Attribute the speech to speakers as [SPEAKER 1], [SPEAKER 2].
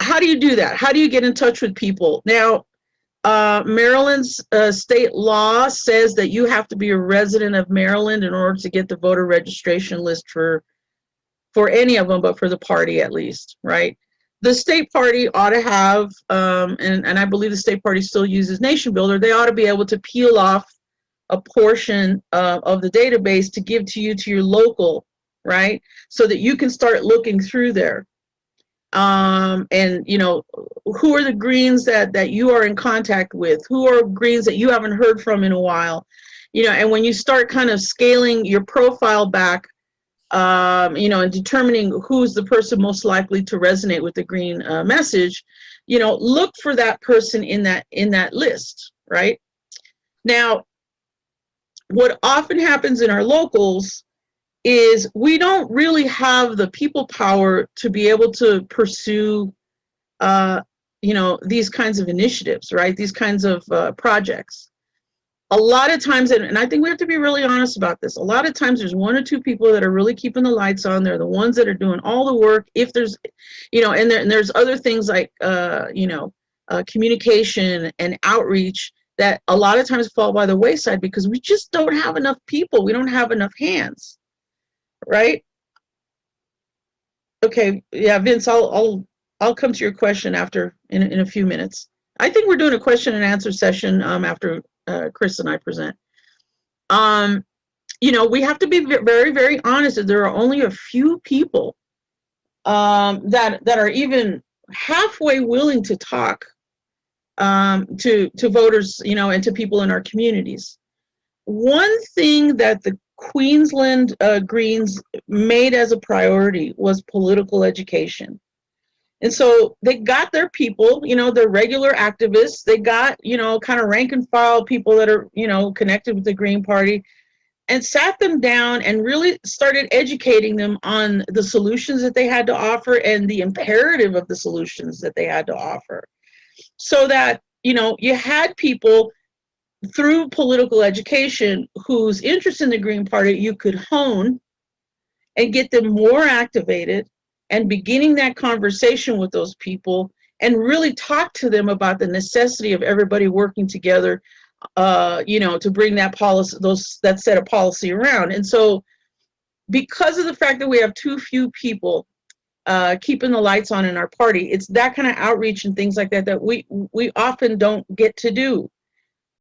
[SPEAKER 1] how do you do that? How do you get in touch with people? Now, Maryland's state law says that you have to be a resident of Maryland in order to get the voter registration list for any of them, but for the party at least, right? The state party ought to have, and I believe the state party still uses Nation Builder, they ought to be able to peel off a portion of the database to give to you to your local, right? So that you can start looking through there. And you know, who are the Greens that you are in contact with? Who are Greens that you haven't heard from in a while? You know, and when you start kind of scaling your profile back, you know, and determining who's the person most likely to resonate with the Green message, you know, look for that person in that list, right? Now, what often happens in our locals is we don't really have the people power to be able to pursue, you know, these kinds of initiatives, right? These kinds of projects. A lot of times, and I think we have to be really honest about this, a lot of times there's one or two people that are really keeping the lights on. They're the ones that are doing all the work. If there's, you know, and there's other things like, you know, communication and outreach that a lot of times fall by the wayside because we just don't have enough people. We don't have enough hands, right? Okay, yeah, Vince, I'll come to your question after in a few minutes. I think we're doing a question and answer session after Chris and I present. You know, we have to be very, very honest that there are only a few people that are even halfway willing to talk to voters, you know, and to people in our communities. One thing that the Queensland Greens made as a priority was political education. And so they got their people, you know, their regular activists. They got, you know, kind of rank and file people that are, you know, connected with the Green Party, and sat them down and really started educating them on the solutions that they had to offer and the imperative of the solutions that they had to offer. So that, you know, you had people through political education whose interest in the Green Party you could hone and get them more activated, and beginning that conversation with those people and really talk to them about the necessity of everybody working together, you know, to bring that policy, that set of policy around. And so because of the fact that we have too few people keeping the lights on in our party, it's that kind of outreach and things like that that we often don't get to do.